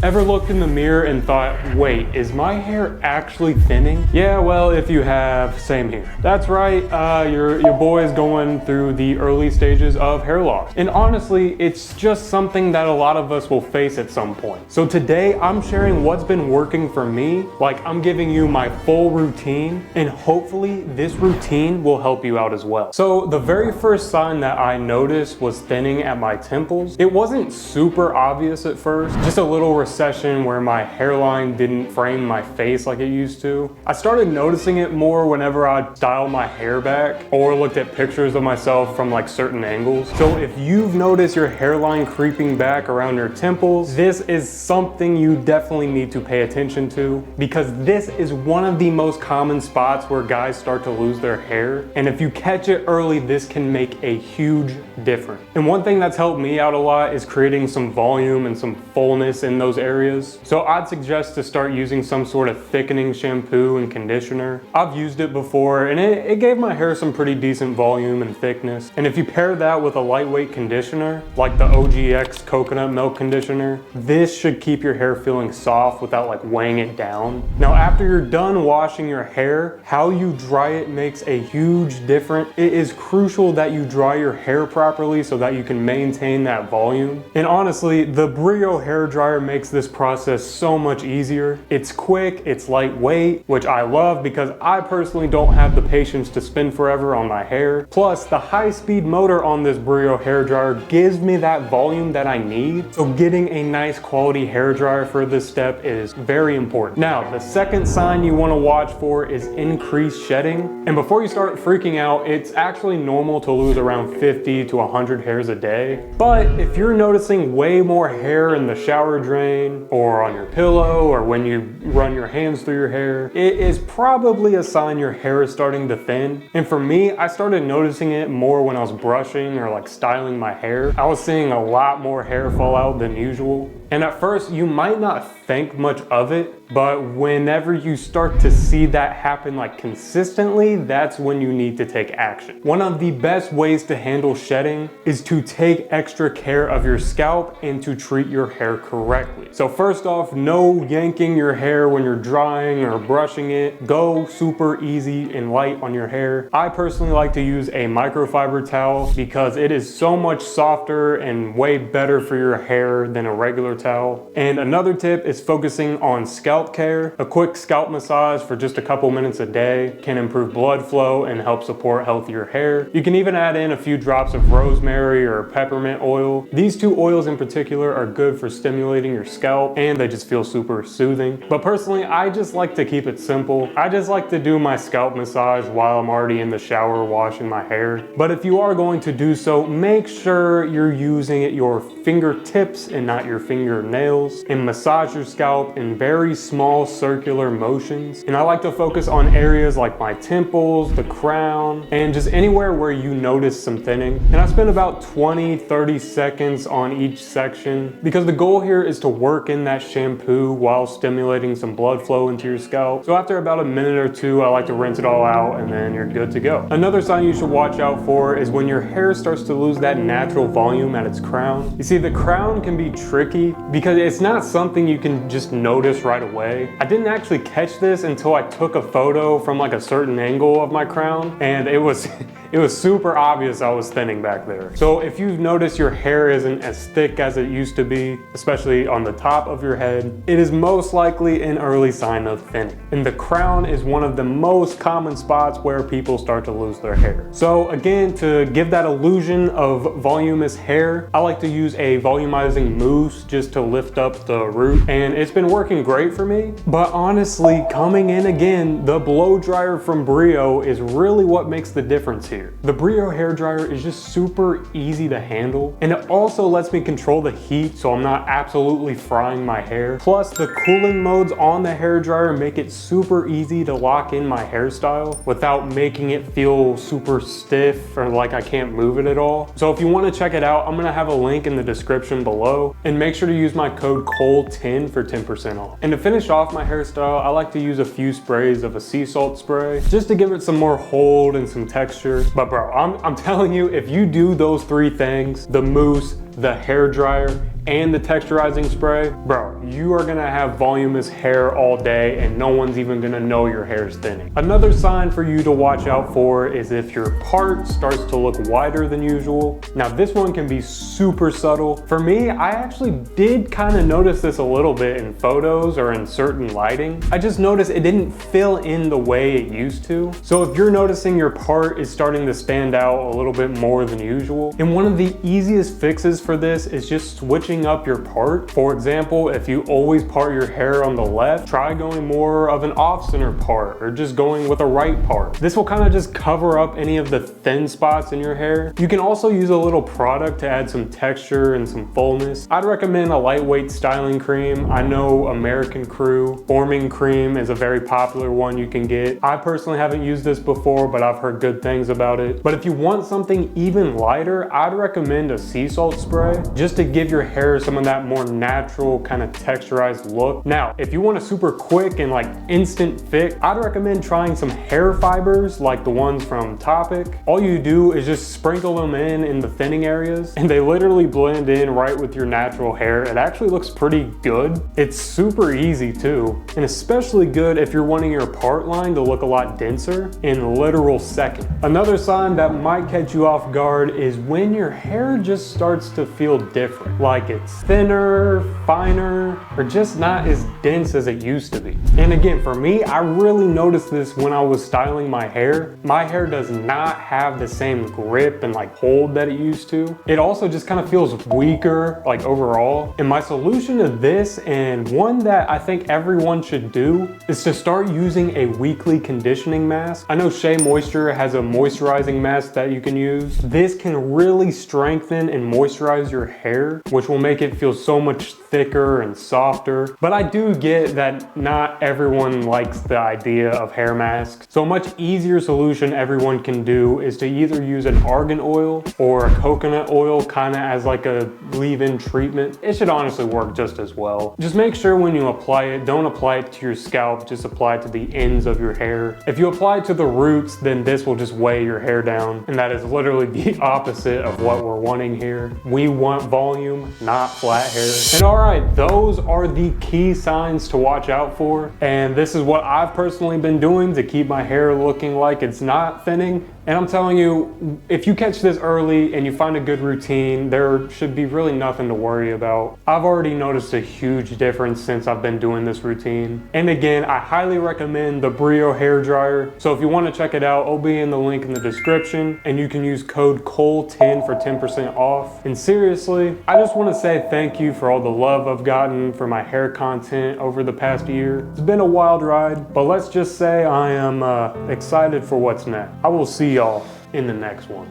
Ever looked in the mirror and thought, wait, is my hair actually thinning? Yeah, well, if you have, same here. That's right, your boy is going through the early stages of hair loss. And honestly, it's just something that a lot of us will face at some point. So today, I'm sharing what's been working for me, like I'm giving you my full routine, and hopefully this routine will help you out as well. So the very first sign that I noticed was thinning at my temples. It wasn't super obvious at first, just a little recession where my hairline didn't frame my face like it used to. I started noticing it more whenever I styled my hair back or looked at pictures of myself from like certain angles. So if you've noticed your hairline creeping back around your temples, this is something you definitely need to pay attention to, because this is one of the most common spots where guys start to lose their hair. And if you catch it early, this can make a huge difference. And one thing that's helped me out a lot is creating some volume and some fullness in those areas. So I'd suggest to start using some sort of thickening shampoo and conditioner. I've used it before and it gave my hair some pretty decent volume and thickness. And if you pair that with a lightweight conditioner, like the OGX coconut milk conditioner, this should keep your hair feeling soft without like weighing it down. Now, after you're done washing your hair, how you dry it makes a huge difference. It is crucial that you dry your hair properly so that you can maintain that volume. And honestly, the Brio hair dryer makes this process so much easier. It's quick, it's lightweight, which I love because I personally don't have the patience to spin forever on my hair. Plus, the high-speed motor on this Brio hair dryer gives me that volume that I need. So getting a nice quality hair dryer for this step is very important. Now, the second sign you want to watch for is increased shedding. And before you start freaking out, it's actually normal to lose around 50 to 100 hairs a day. But if you're noticing way more hair in the shower drain or on your pillow or when you run your hands through your hair, it is probably a sign your hair is starting to thin. And for me, I started noticing it more when I was brushing or like styling my hair. I was seeing a lot more hair fall out than usual. And at first, you might not think much of it, but whenever you start to see that happen like consistently, that's when you need to take action. One of the best ways to handle shedding is to take extra care of your scalp and to treat your hair correctly. So first off, no yanking your hair when you're drying or brushing it. Go super easy and light on your hair. I personally like to use a microfiber towel because it is so much softer and way better for your hair than a regular towel. And another tip is focusing on scalp care. A quick scalp massage for just a couple minutes a day can improve blood flow and help support healthier hair. You can even add in a few drops of rosemary or peppermint oil. These two oils in particular are good for stimulating your scalp and they just feel super soothing. But personally, I just like to keep it simple. I just like to do my scalp massage while I'm already in the shower washing my hair. But if you are going to do so, make sure you're using your fingertips and not your fingernails, and massage your scalp in very small circular motions. And I like to focus on areas like my temples, the crown, and just anywhere where you notice some thinning. And I spend about 20-30 seconds on each section because the goal here is to work in that shampoo while stimulating some blood flow into your scalp. So after about a minute or two, I like to rinse it all out and then you're good to go. Another sign you should watch out for is when your hair starts to lose that natural volume at its crown. You see, the crown can be tricky because it's not something you can just notice right away. I didn't actually catch this until I took a photo from like a certain angle of my crown, and it was super obvious I was thinning back there. So if you've noticed your hair isn't as thick as it used to be, especially on the top of your head, it is most likely an early sign of thinning. And the crown is one of the most common spots where people start to lose their hair. So again, to give that illusion of voluminous hair, I like to use a volumizing mousse just to lift up the root, and it's been working great for me. But honestly, coming in again, the blow dryer from Brio is really what makes the difference here. The Brio hair dryer is just super easy to handle, and it also lets me control the heat so I'm not absolutely frying my hair. Plus, the cooling modes on the hair dryer make it super easy to lock in my hairstyle without making it feel super stiff or like I can't move it at all. So if you want to check it out, I'm gonna have a link in the description below, and make sure to use my code COLE10 for 10% off. And to finish off my hairstyle, I like to use a few sprays of a sea salt spray just to give it some more hold and some texture. But bro, I'm telling you, if you do those three things, the mousse, the hair dryer, and the texturizing spray, bro, you are gonna have voluminous hair all day and no one's even gonna know your hair is thinning. Another sign for you to watch out for is if your part starts to look wider than usual. Now this one can be super subtle. For me, I actually did kind of notice this a little bit in photos or in certain lighting. I just noticed it didn't fill in the way it used to. So if you're noticing your part is starting to stand out a little bit more than usual, and one of the easiest fixes for this is just switching up your part. For example, if you always part your hair on the left, try going more of an off-center part or just going with a right part. This will kind of just cover up any of the thin spots in your hair. You can also use a little product to add some texture and some fullness. I'd recommend a lightweight styling cream. I know American Crew Forming Cream is a very popular one you can get. I personally haven't used this before, but I've heard good things about it. But if you want something even lighter, I'd recommend a sea salt spray just to give your hair some of that more natural kind of texturized look. Now, if you want a super quick and like instant fix, I'd recommend trying some hair fibers like the ones from Topic. All you do is just sprinkle them in the thinning areas and they literally blend in right with your natural hair. It actually looks pretty good. It's super easy too, and especially good if you're wanting your part line to look a lot denser in literal seconds. Another sign that might catch you off guard is when your hair just starts to feel different, like it's thinner, finer, or just not as dense as it used to be. And again, for me, I really noticed this when I was styling my hair. My hair does not have the same grip and like hold that it used to. It also just kind of feels weaker like overall. And my solution to this, and one that I think everyone should do, is to start using a weekly conditioning mask. I know Shea Moisture has a moisturizing mask that you can use. This can really strengthen and moisturize your hair, which will make it feel so much thicker and softer. But I do get that not everyone likes the idea of hair masks. So a much easier solution everyone can do is to either use an argan oil or a coconut oil kind of as like a leave-in treatment. It should honestly work just as well. Just make sure when you apply it, don't apply it to your scalp, just apply it to the ends of your hair. If you apply it to the roots, then this will just weigh your hair down. And that is literally the opposite of what we're wanting here. We want volume, not flat hair. And all right, those are the key signs to watch out for. And this is what I've personally been doing to keep my hair looking like it's not thinning. And I'm telling you, if you catch this early and you find a good routine, there should be really nothing to worry about. I've already noticed a huge difference since I've been doing this routine. And again, I highly recommend the Brio hair dryer. So if you want to check it out, I'll be in the link in the description, and you can use code COLE10 for 10% off. And seriously, I just want to say thank you for all the love I've gotten for my hair content over the past year. It's been a wild ride, but let's just say I am excited for what's next. I will see y'all in the next one.